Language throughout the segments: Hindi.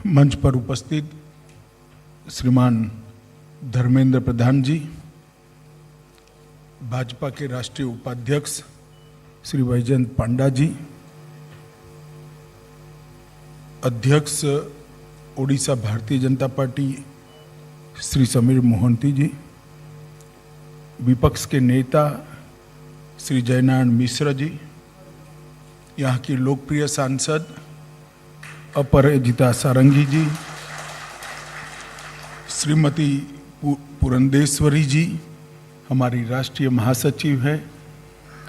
मंच पर उपस्थित श्रीमान धर्मेंद्र प्रधान जी, भाजपा के राष्ट्रीय उपाध्यक्ष श्री वैजयंत पांडा जी, अध्यक्ष ओडिशा भारतीय जनता पार्टी श्री समीर मोहंती जी, विपक्ष के नेता श्री जयनारायण मिश्र जी, यहाँ की लोकप्रिय सांसद अपराजिता सारंगी जी, श्रीमती पुरंदेश्वरी जी हमारी राष्ट्रीय महासचिव है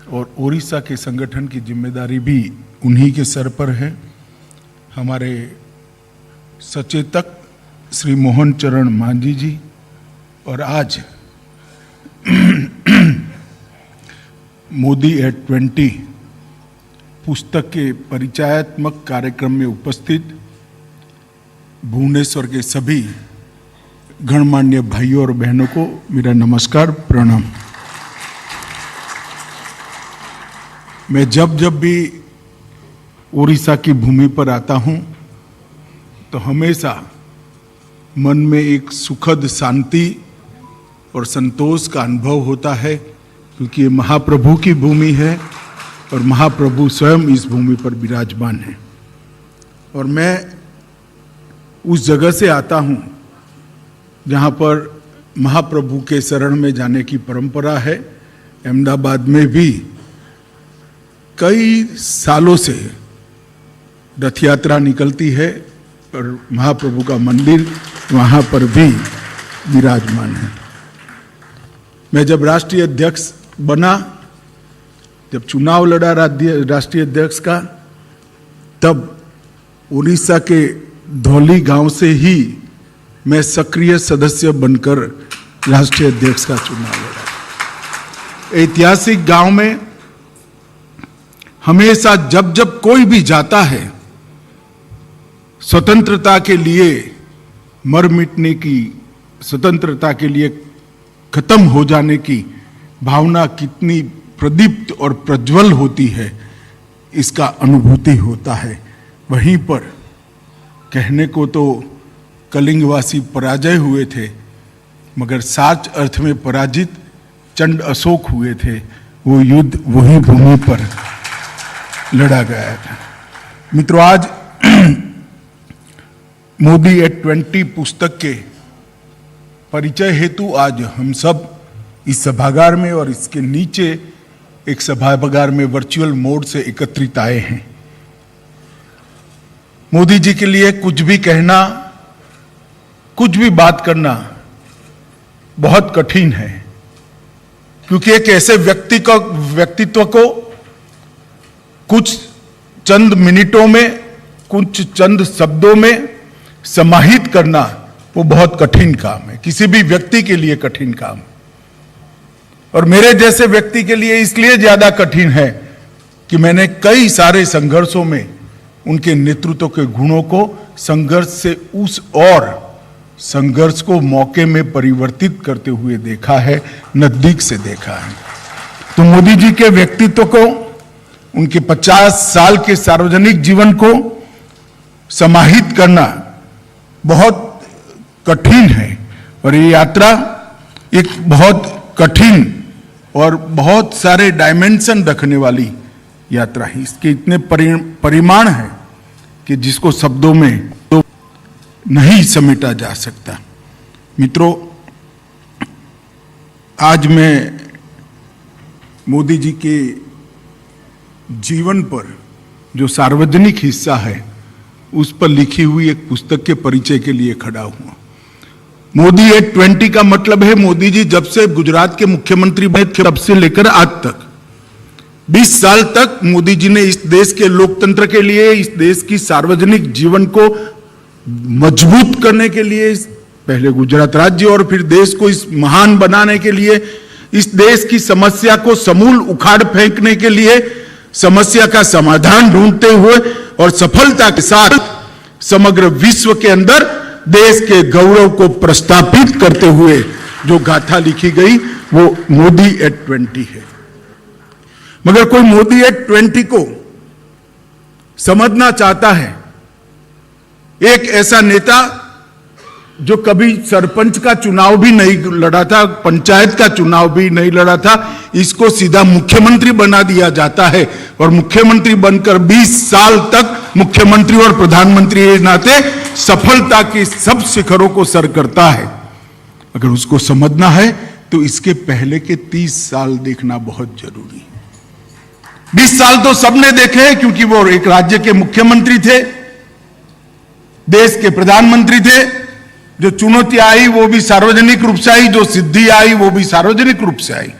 और ओडिशा के संगठन की जिम्मेदारी भी उन्हीं के सर पर है, हमारे सचेतक श्री मोहन चरण मांझी जी, और आज मोदी एट 20 पुस्तक के परिचयात्मक कार्यक्रम में उपस्थित भुवनेश्वर के सभी गणमान्य भाइयों और बहनों को मेरा नमस्कार, प्रणाम। मैं जब भी ओडिशा की भूमि पर आता हूं तो हमेशा मन में एक सुखद शांति और संतोष का अनुभव होता है, क्योंकि ये महाप्रभु की भूमि है और महाप्रभु स्वयं इस भूमि पर विराजमान है। और मैं उस जगह से आता हूं जहां पर महाप्रभु के शरण में जाने की परंपरा है। अहमदाबाद में भी कई सालों से रथ यात्रा निकलती है और महाप्रभु का मंदिर वहां पर भी विराजमान है। मैं जब राष्ट्रीय अध्यक्ष बना, जब चुनाव लड़ा राष्ट्रीय अध्यक्ष का, तब उड़ीसा के धौली गांव से ही मैं सक्रिय सदस्य बनकर राष्ट्रीय अध्यक्ष का चुनाव लड़ा। ऐतिहासिक गांव में हमेशा जब कोई भी जाता है, स्वतंत्रता के लिए मर मिटने की, स्वतंत्रता के लिए खत्म हो जाने की भावना कितनी प्रदीप्त और प्रज्वल होती है, इसका अनुभूति होता है। वहीं पर कहने को तो कलिंगवासी पराजय हुए थे, मगर साच अर्थ में पराजित चंड अशोक हुए थे। वो युद्ध वही भूमि पर लड़ा गया था। मित्रों, आज मोदी एट 20 पुस्तक के परिचय हेतु आज हम सब इस सभागार में और इसके नीचे एक सभागार में वर्चुअल मोड से एकत्रित आए हैं। मोदी जी के लिए कुछ भी कहना, कुछ भी बात करना बहुत कठिन है, क्योंकि एक ऐसे व्यक्तित्व को कुछ चंद मिनटों में, कुछ चंद शब्दों में समाहित करना वो बहुत कठिन काम है, किसी भी व्यक्ति के लिए कठिन काम है। और मेरे जैसे व्यक्ति के लिए इसलिए ज्यादा कठिन है कि मैंने कई सारे संघर्षों में उनके नेतृत्व के गुणों को संघर्ष से उस और संघर्ष को मौके में परिवर्तित करते हुए देखा है, नजदीक से देखा है। तो मोदी जी के व्यक्तित्व को, उनके 50 साल के सार्वजनिक जीवन को समाहित करना बहुत कठिन है। और ये यात्रा एक बहुत कठिन और बहुत सारे डायमेंशन रखने वाली यात्रा है। इसके इतने परिमाण हैं कि जिसको शब्दों में तो नहीं समेटा जा सकता। मित्रों, आज मैं मोदी जी के जीवन पर जो सार्वजनिक हिस्सा है उस पर लिखी हुई एक पुस्तक के परिचय के लिए खड़ा हुआ। मोदी एट 20 का मतलब है, मोदी जी जब से गुजरात के मुख्यमंत्री बने तब से लेकर आज तक 20 साल तक मोदी जी ने इस देश के लोकतंत्र के लिए, इस देश की सार्वजनिक जीवन को मजबूत करने के लिए, पहले गुजरात राज्य और फिर देश को इस महान बनाने के लिए, इस देश की समस्या को समूल उखाड़ फेंकने के लिए, समस्या का समाधान ढूंढते हुए और सफलता के साथ समग्र विश्व के अंदर देश के गौरव को प्रस्थापित करते हुए जो गाथा लिखी गई वो मोदी एट 20 है। मगर कोई मोदी एट 20 को समझना चाहता है एक ऐसा नेता जो कभी सरपंच का चुनाव भी नहीं लड़ा था, पंचायत का चुनाव भी नहीं लड़ा था, इसको सीधा मुख्यमंत्री बना दिया जाता है और मुख्यमंत्री बनकर 20 साल तक मुख्यमंत्री और प्रधानमंत्री के नाते सफलता की सब शिखरों को सर करता है। अगर उसको समझना है तो इसके पहले के 30 साल देखना बहुत जरूरी है। 20 साल तो सबने देखे हैं क्योंकि वो एक राज्य के मुख्यमंत्री थे, देश के प्रधानमंत्री थे। जो चुनौती आई वो भी सार्वजनिक रूप से आई, जो सिद्धि आई वो भी सार्वजनिक रूप से आई।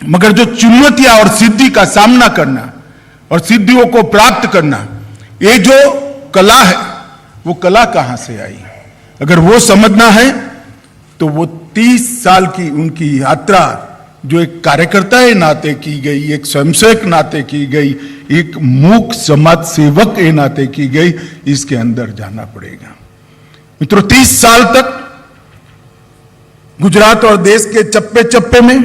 मगर जो चुनौतियां और सिद्धि का सामना करना और सिद्धियों को प्राप्त करना, ये जो कला है वो कला कहां से आई, अगर वो समझना है तो वो 30 साल की उनकी यात्रा जो एक कार्यकर्ता के नाते की गई, एक स्वयंसेवक नाते की गई, एक मूक समाज सेवक के नाते की गई, इसके अंदर जाना पड़ेगा। मित्रों, 30 साल तक गुजरात और देश के चप्पे चप्पे में